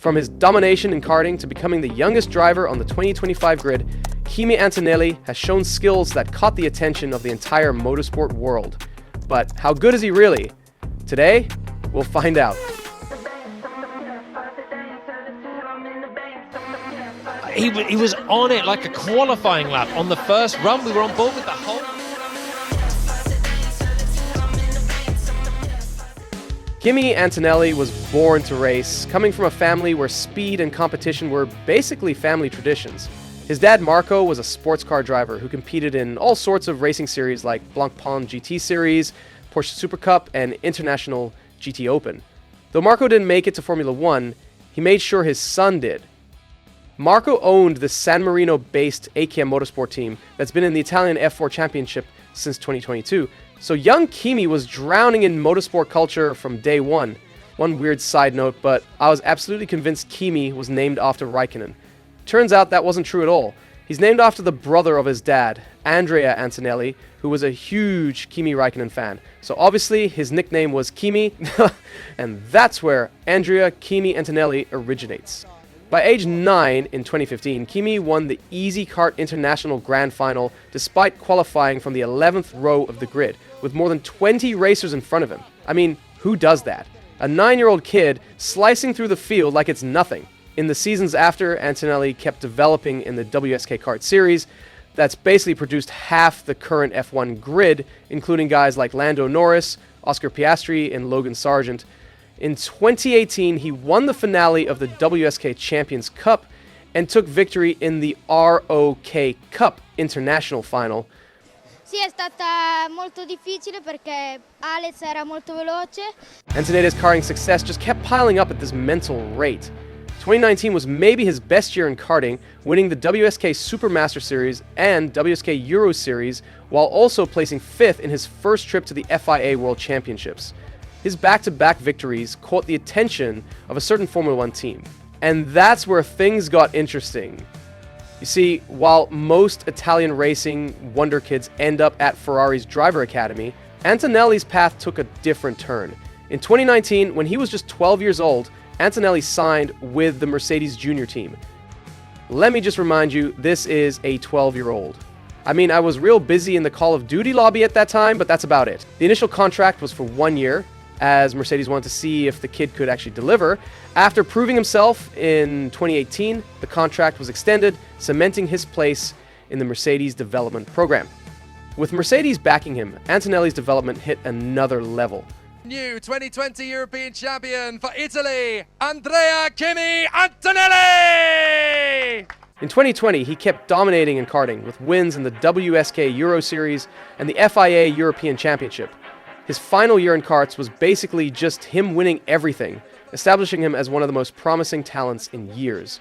From his domination in karting to becoming the youngest driver on the 2025 grid, Kimi Antonelli has shown skills that caught the attention of the entire motorsport world. But how good is he really? Today, we'll find out. He was on it like a qualifying lap. On the first run, we were on board with the whole... Kimi Antonelli was born to race, coming from a family where speed and competition were basically family traditions. His dad Marco was a sports car driver who competed in all sorts of racing series like Blancpain GT Series, Porsche Super Cup, and International GT Open. Though Marco didn't make it to Formula 1, he made sure his son did. Marco owned the San Marino-based AKM Motorsport team that's been in the Italian F4 Championship since 2022, so young Kimi was drowning in motorsport culture from day one. One weird side note, but I was absolutely convinced Kimi was named after Raikkonen. Turns out that wasn't true at all. He's named after the brother of his dad, Andrea Antonelli, who was a huge Kimi Raikkonen fan. So obviously his nickname was Kimi, and that's where Andrea Kimi Antonelli originates. By age 9 in 2015, Kimi won the Easy Kart International Grand Final despite qualifying from the 11th row of the grid, with more than 20 racers in front of him. I mean, who does that? A 9-year-old kid slicing through the field like it's nothing. In the seasons after, Antonelli kept developing in the WSK Kart series that's basically produced half the current F1 grid, including guys like Lando Norris, Oscar Piastri, and Logan Sargent. In 2018, he won the finale of the WSK Champions Cup and took victory in the ROK Cup International Final. Sì, è stata molto difficile perché Alex era molto veloce. Antonelli's karting success just kept piling up at this mental rate. 2019 was maybe his best year in karting, winning the WSK Supermaster Series and WSK Euro Series, while also placing 5th in his first trip to the FIA World Championships. His back-to-back victories caught the attention of a certain Formula 1 team. And that's where things got interesting. You see, while most Italian racing wonder kids end up at Ferrari's driver academy, Antonelli's path took a different turn. In 2019, when he was just 12 years old, Antonelli signed with the Mercedes junior team. Let me just remind you, this is a 12-year-old. I mean, I was real busy in the Call of Duty lobby at that time, but that's about it. The initial contract was for 1 year, as Mercedes wanted to see if the kid could actually deliver. After proving himself in 2018, the contract was extended, cementing his place in the Mercedes development program. With Mercedes backing him, Antonelli's development hit another level. New 2020 European champion for Italy, Andrea Kimi Antonelli! In 2020, he kept dominating in karting with wins in the WSK Euro Series and the FIA European Championship. His final year in karts was basically just him winning everything, establishing him as one of the most promising talents in years.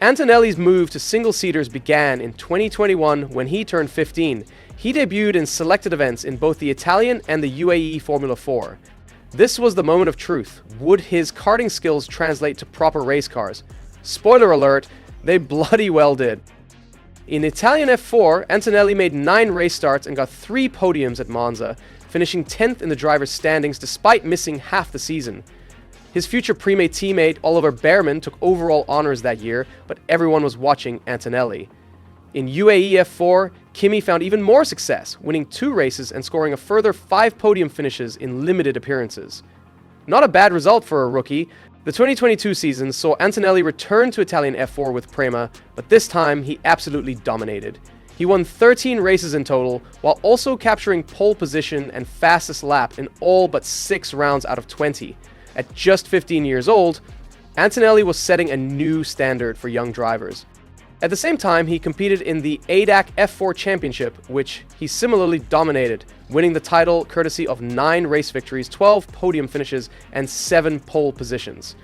Antonelli's move to single-seaters began in 2021 when he turned 15. He debuted in selected events in both the Italian and the UAE Formula 4. This was the moment of truth. Would his karting skills translate to proper race cars? Spoiler alert, they bloody well did. In Italian F4, Antonelli made 9 race starts and got 3 podiums at Monza, finishing 10th in the driver's standings despite missing half the season. His future Prime teammate Oliver Behrman took overall honors that year, but everyone was watching Antonelli. In UAE F4, Kimi found even more success, winning 2 races and scoring a further 5 podium finishes in limited appearances. Not a bad result for a rookie. The 2022 season saw Antonelli return to Italian F4 with Prema, but this time he absolutely dominated. He won 13 races in total, while also capturing pole position and fastest lap in all but 6 rounds out of 20. At just 15 years old, Antonelli was setting a new standard for young drivers. At the same time, he competed in the ADAC F4 Championship, which he similarly dominated, winning the title courtesy of 9 race victories, 12 podium finishes, and 7 pole positions.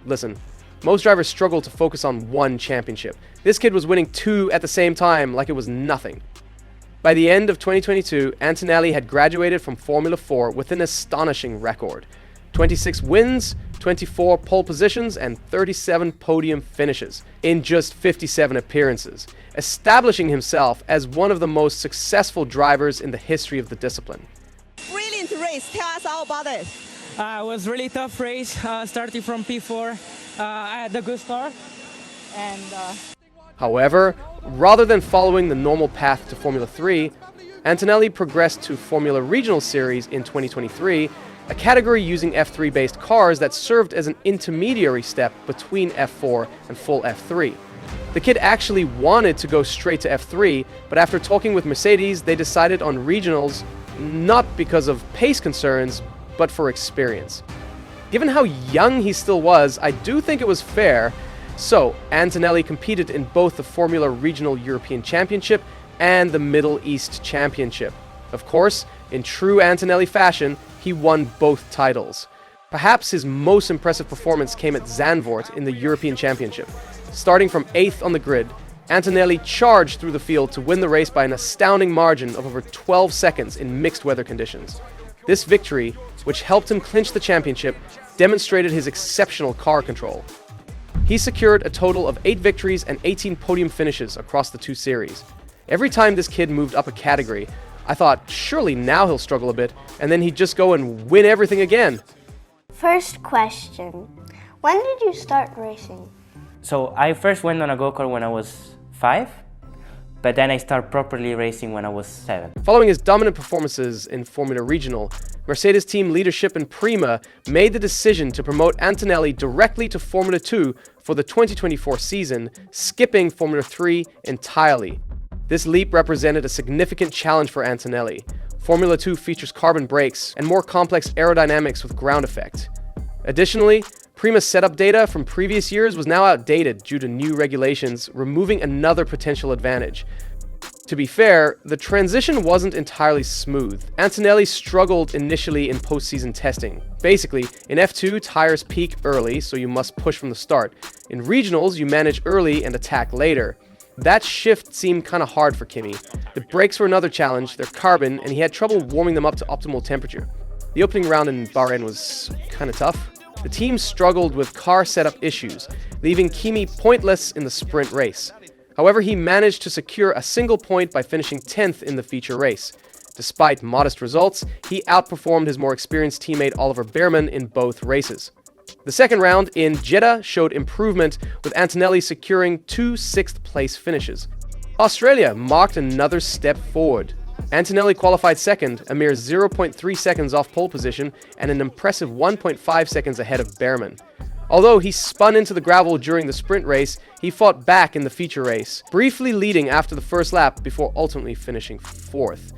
Listen, most drivers struggle to focus on one championship. This kid was winning 2 at the same time like it was nothing. By the end of 2022, Antonelli had graduated from Formula 4 with an astonishing record. 26 wins, 24 pole positions, and 37 podium finishes in just 57 appearances, establishing himself as one of the most successful drivers in the history of the discipline. Brilliant race. Tell us all about it. It was really tough race, starting from P4. I had a good start, and However, rather than following the normal path to Formula 3, Antonelli progressed to Formula Regional Series in 2023, a category using F3-based cars that served as an intermediary step between F4 and full F3. The kid actually wanted to go straight to F3, but after talking with Mercedes, they decided on regionals, not because of pace concerns, but for experience. Given how young he still was, I do think it was fair. So, Antonelli competed in both the Formula Regional European Championship and the Middle East Championship. Of course, in true Antonelli fashion, he won both titles. Perhaps his most impressive performance came at Zandvoort in the European Championship. Starting from 8th on the grid, Antonelli charged through the field to win the race by an astounding margin of over 12 seconds in mixed weather conditions. This victory, which helped him clinch the championship, demonstrated his exceptional car control. He secured a total of 8 victories and 18 podium finishes across the two series. Every time this kid moved up a category, I thought surely now he'll struggle a bit, and then he'd just go and win everything again. First question, when did you start racing? So I first went on a go-kart when I was 5, but then I started properly racing when I was 7. Following his dominant performances in Formula Regional, Mercedes team leadership and Prima made the decision to promote Antonelli directly to Formula 2 for the 2024 season, skipping Formula 3 entirely. This leap represented a significant challenge for Antonelli. Formula 2 features carbon brakes and more complex aerodynamics with ground effect. Additionally, Prima's setup data from previous years was now outdated due to new regulations, removing another potential advantage. To be fair, the transition wasn't entirely smooth. Antonelli struggled initially in postseason testing. Basically, in F2, tires peak early, so you must push from the start. In regionals, you manage early and attack later. That shift seemed kind of hard for Kimi. The brakes were another challenge, they're carbon, and he had trouble warming them up to optimal temperature. The opening round in Bahrain was kind of tough. The team struggled with car setup issues, leaving Kimi pointless in the sprint race. However, he managed to secure a single point by finishing 10th in the feature race. Despite modest results, he outperformed his more experienced teammate Oliver Bearman in both races. The second round in Jeddah showed improvement, with Antonelli securing 2 6th-place finishes. Australia marked another step forward. Antonelli qualified second, a mere 0.3 seconds off pole position and an impressive 1.5 seconds ahead of Bearman. Although he spun into the gravel during the sprint race, he fought back in the feature race, briefly leading after the first lap before ultimately finishing 4th.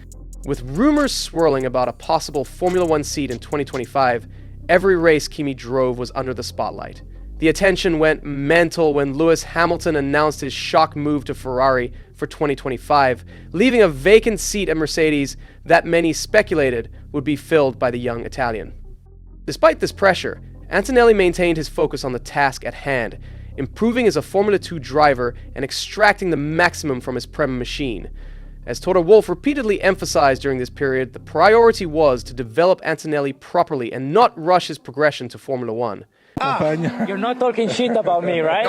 With rumors swirling about a possible Formula 1 seat in 2025, every race Kimi drove was under the spotlight. The attention went mental when Lewis Hamilton announced his shock move to Ferrari for 2025, leaving a vacant seat at Mercedes that many speculated would be filled by the young Italian. Despite this pressure, Antonelli maintained his focus on the task at hand, improving as a Formula 2 driver and extracting the maximum from his Prema machine. As Toto Wolff repeatedly emphasized during this period, the priority was to develop Antonelli properly and not rush his progression to Formula 1. you're not talking shit about me, right?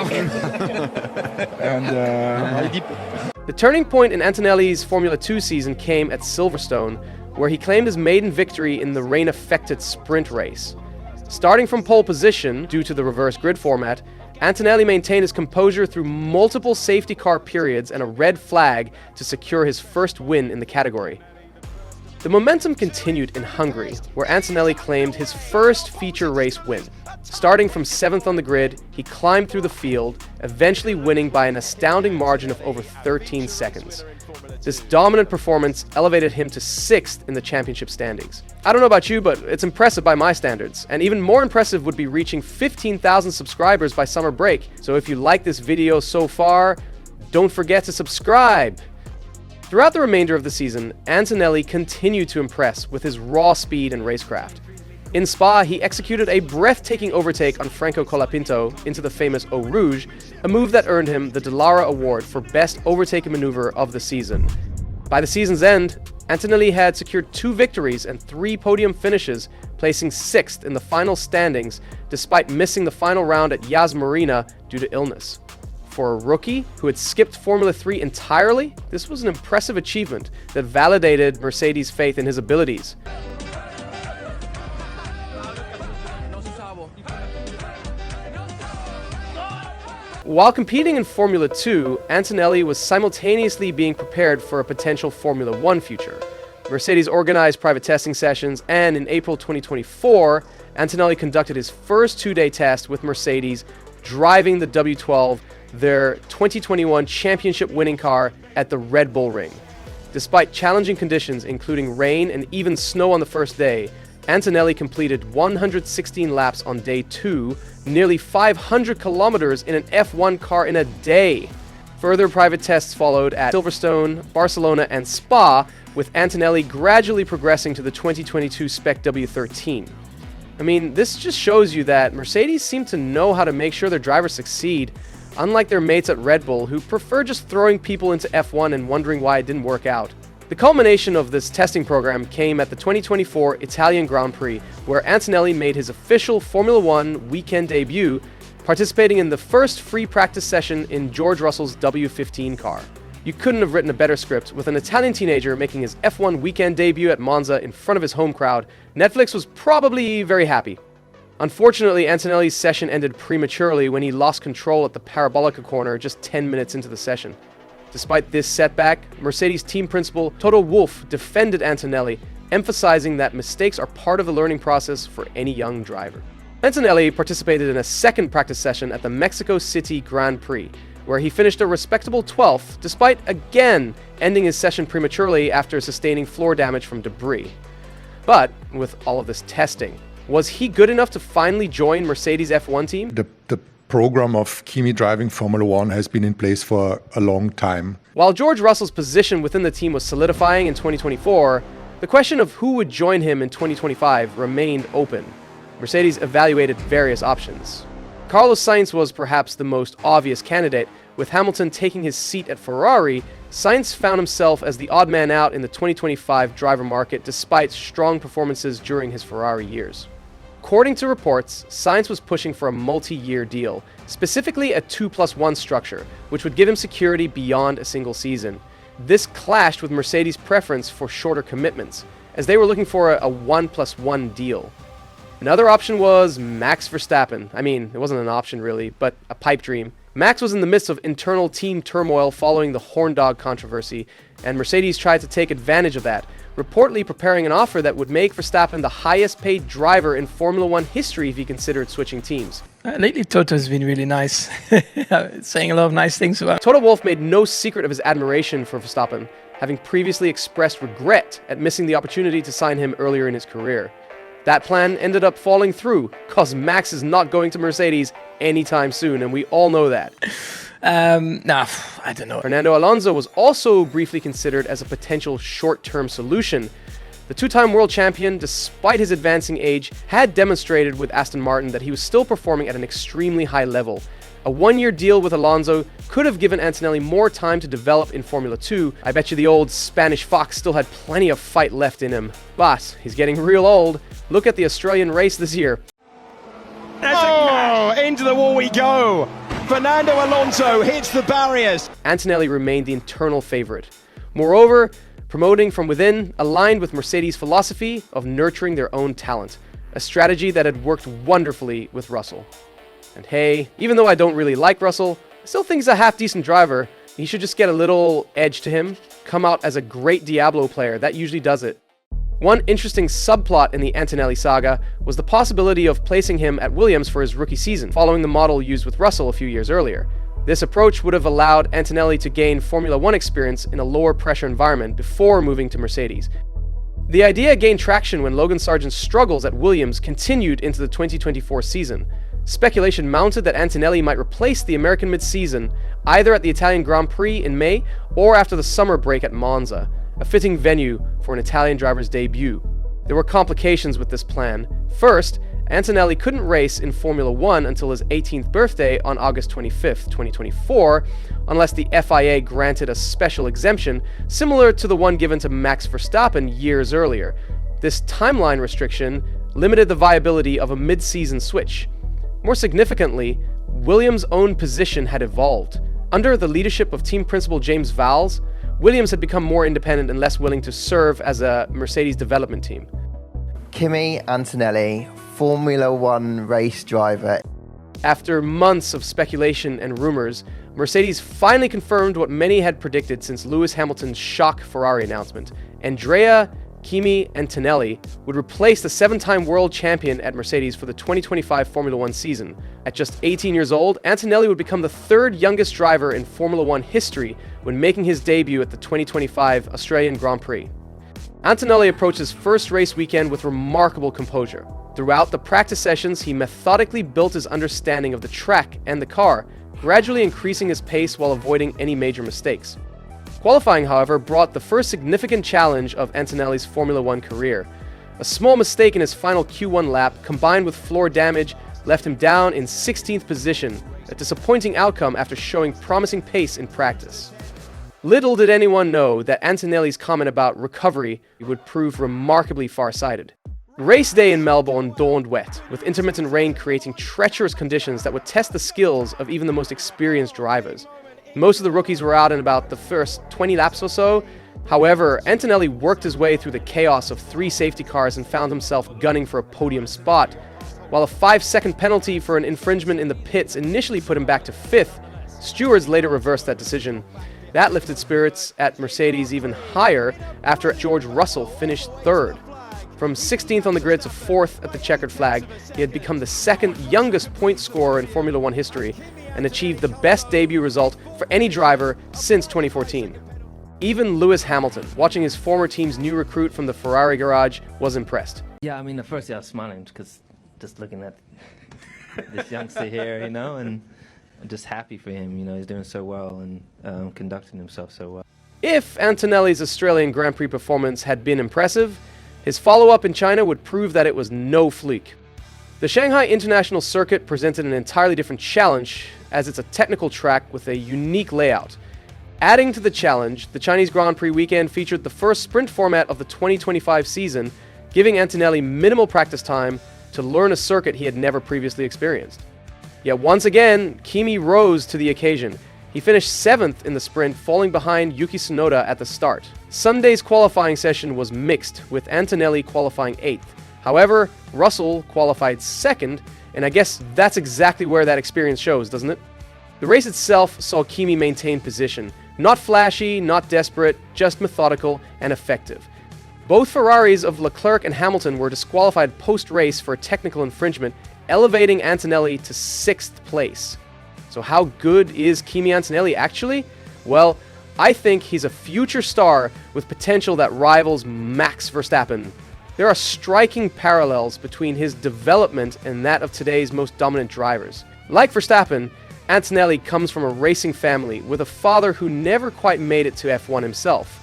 The turning point in Antonelli's Formula 2 season came at Silverstone, where he claimed his maiden victory in the rain-affected sprint race. Starting from pole position, due to the reverse grid format, Antonelli maintained his composure through multiple safety car periods and a red flag to secure his first win in the category. The momentum continued in Hungary, where Antonelli claimed his first feature race win. Starting from 7th on the grid, he climbed through the field, eventually winning by an astounding margin of over 13 seconds. This dominant performance elevated him to 6th in the championship standings. I don't know about you, but it's impressive by my standards, and even more impressive would be reaching 15,000 subscribers by summer break. So if you like this video so far, don't forget to subscribe! Throughout the remainder of the season, Antonelli continued to impress with his raw speed and racecraft. In Spa, he executed a breathtaking overtake on Franco Colapinto into the famous Eau Rouge, a move that earned him the Dallara Award for Best Overtaking Maneuver of the season. By the season's end, Antonelli had secured 2 victories and 3 podium finishes, placing 6th in the final standings despite missing the final round at Yas Marina due to illness. For a rookie who had skipped Formula 3 entirely, this was an impressive achievement that validated Mercedes' faith in his abilities. While competing in Formula 2, Antonelli was simultaneously being prepared for a potential Formula 1 future. Mercedes organized private testing sessions, and in April 2024, Antonelli conducted his first two-day test with Mercedes, driving the W12, their 2021 championship-winning car, at the Red Bull Ring. Despite challenging conditions, including rain and even snow on the first day, Antonelli completed 116 laps on day 2, nearly 500 kilometers in an F1 car in a day. Further private tests followed at Silverstone, Barcelona, and Spa, with Antonelli gradually progressing to the 2022 Spec W13. I mean, this just shows you that Mercedes seem to know how to make sure their drivers succeed, unlike their mates at Red Bull, who prefer just throwing people into F1 and wondering why it didn't work out. The culmination of this testing program came at the 2024 Italian Grand Prix, where Antonelli made his official Formula 1 weekend debut, participating in the first free practice session in George Russell's W15 car. You couldn't have written a better script. With an Italian teenager making his F1 weekend debut at Monza in front of his home crowd, Netflix was probably very happy. Unfortunately, Antonelli's session ended prematurely when he lost control at the Parabolica corner just 10 minutes into the session. Despite this setback, Mercedes team principal Toto Wolff defended Antonelli, emphasizing that mistakes are part of the learning process for any young driver. Antonelli participated in a second practice session at the Mexico City Grand Prix, where he finished a respectable 12th, despite again ending his session prematurely after sustaining floor damage from debris. But with all of this testing, was he good enough to finally join Mercedes' F1 team? The program of Kimi driving Formula 1 has been in place for a long time. While George Russell's position within the team was solidifying in 2024, the question of who would join him in 2025 remained open. Mercedes evaluated various options. Carlos Sainz was perhaps the most obvious candidate. With Hamilton taking his seat at Ferrari, Sainz found himself as the odd man out in the 2025 driver market despite strong performances during his Ferrari years. According to reports, Sainz was pushing for a multi-year deal, specifically a 2+1 structure, which would give him security beyond a single season. This clashed with Mercedes' preference for shorter commitments, as they were looking for a 1+1 deal. Another option was Max Verstappen. I mean, it wasn't an option really, but a pipe dream. Max was in the midst of internal team turmoil following the horn dog controversy, and Mercedes tried to take advantage of that, reportedly preparing an offer that would make Verstappen the highest paid driver in Formula 1 history if he considered switching teams. Lately, Toto has been really nice, saying a lot of nice things about him. Toto Wolff made no secret of his admiration for Verstappen, having previously expressed regret at missing the opportunity to sign him earlier in his career. That plan ended up falling through, cause Max is not going to Mercedes anytime soon, and we all know that. I don't know. Fernando Alonso was also briefly considered as a potential short-term solution. The two-time world champion, despite his advancing age, had demonstrated with Aston Martin that he was still performing at an extremely high level. A one-year deal with Alonso could have given Antonelli more time to develop in Formula 2. I bet you the old Spanish fox still had plenty of fight left in him. But he's getting real old. Look at the Australian race this year. Oh, into the wall we go. Fernando Alonso hits the barriers. Antonelli remained the internal favorite. Moreover, promoting from within aligned with Mercedes' philosophy of nurturing their own talent, a strategy that had worked wonderfully with Russell. And hey, even though I don't really like Russell, I still think he's a half-decent driver. He should just get a little edge to him, come out as a great Diablo player. That usually does it. One interesting subplot in the Antonelli saga was the possibility of placing him at Williams for his rookie season, following the model used with Russell a few years earlier. This approach would have allowed Antonelli to gain Formula 1 experience in a lower pressure environment before moving to Mercedes. The idea gained traction when Logan Sargent's struggles at Williams continued into the 2024 season. Speculation mounted that Antonelli might replace the American mid-season either at the Italian Grand Prix in May or after the summer break at Monza, a fitting venue for an Italian driver's debut. There were complications with this plan. First, Antonelli couldn't race in Formula 1 until his 18th birthday on August 25th, 2024, unless the FIA granted a special exemption similar to the one given to Max Verstappen years earlier. This timeline restriction limited the viability of a mid-season switch. More significantly, Williams' own position had evolved. Under the leadership of team principal James Vowles, Williams had become more independent and less willing to serve as a Mercedes development team. Kimi Antonelli, Formula 1 race driver. After months of speculation and rumors, Mercedes finally confirmed what many had predicted since Lewis Hamilton's shock Ferrari announcement. Andrea Kimi Antonelli would replace the 7-time world champion at Mercedes for the 2025 Formula One season. At just 18 years old, Antonelli would become the third youngest driver in Formula One history when making his debut at the 2025 Australian Grand Prix. Antonelli approached his first race weekend with remarkable composure. Throughout the practice sessions, he methodically built his understanding of the track and the car, gradually increasing his pace while avoiding any major mistakes. Qualifying, however, brought the first significant challenge of Antonelli's Formula One career. A small mistake in his final Q1 lap, combined with floor damage, left him down in 16th position, a disappointing outcome after showing promising pace in practice. Little did anyone know that Antonelli's comment about recovery would prove remarkably far-sighted. Race day in Melbourne dawned wet, with intermittent rain creating treacherous conditions that would test the skills of even the most experienced drivers. Most of the rookies were out in about the first 20 laps or so. However, Antonelli worked his way through the chaos of 3 safety cars and found himself gunning for a podium spot. While a 5-second penalty for an infringement in the pits initially put him back to 5th, stewards later reversed that decision. That lifted spirits at Mercedes even higher after George Russell finished 3rd. From 16th on the grid to 4th at the checkered flag, he had become the second youngest point scorer in Formula One history and achieved the best debut result for any driver since 2014. Even Lewis Hamilton, watching his former team's new recruit from the Ferrari garage, was impressed. Yeah, I mean, at first I was smiling because just looking at this youngster here, and I'm just happy for him. He's doing so well and conducting himself so well. If Antonelli's Australian Grand Prix performance had been impressive, his follow-up in China would prove that it was no fluke. The Shanghai International Circuit presented an entirely different challenge, as it's a technical track with a unique layout. Adding to the challenge, the Chinese Grand Prix weekend featured the first sprint format of the 2025 season, giving Antonelli minimal practice time to learn a circuit he had never previously experienced. Yet once again, Kimi rose to the occasion. He finished 7th in the sprint, falling behind Yuki Tsunoda at the start. Sunday's qualifying session was mixed, with Antonelli qualifying 8th. However, Russell qualified 2nd, and I guess that's exactly where that experience shows, doesn't it? The race itself saw Kimi maintain position. Not flashy, not desperate, just methodical and effective. Both Ferraris of Leclerc and Hamilton were disqualified post-race for a technical infringement, elevating Antonelli to 6th place. So how good is Kimi Antonelli actually? Well, I think he's a future star with potential that rivals Max Verstappen. There are striking parallels between his development and that of today's most dominant drivers. Like Verstappen, Antonelli comes from a racing family with a father who never quite made it to F1 himself.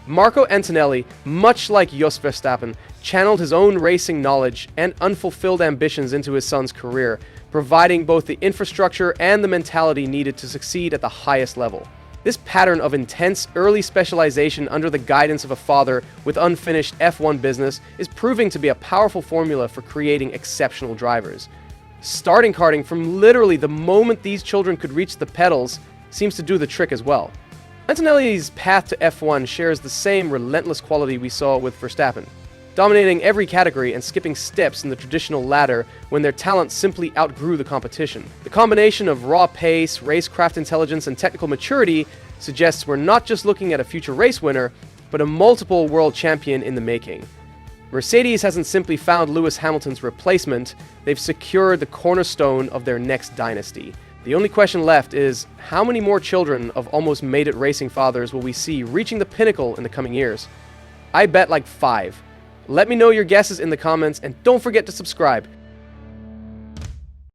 Marco Antonelli, much like Jos Verstappen, channeled his own racing knowledge and unfulfilled ambitions into his son's career, providing both the infrastructure and the mentality needed to succeed at the highest level. This pattern of intense early specialization under the guidance of a father with unfinished F1 business is proving to be a powerful formula for creating exceptional drivers. Starting karting from literally the moment these children could reach the pedals seems to do the trick as well. Antonelli's path to F1 shares the same relentless quality we saw with Verstappen, dominating every category and skipping steps in the traditional ladder when their talent simply outgrew the competition. The combination of raw pace, racecraft intelligence, and technical maturity suggests we're not just looking at a future race winner, but a multiple world champion in the making. Mercedes hasn't simply found Lewis Hamilton's replacement, they've secured the cornerstone of their next dynasty. The only question left is, how many more children of almost made-it racing fathers will we see reaching the pinnacle in the coming years? I bet like 5. Let me know your guesses in the comments, and don't forget to subscribe.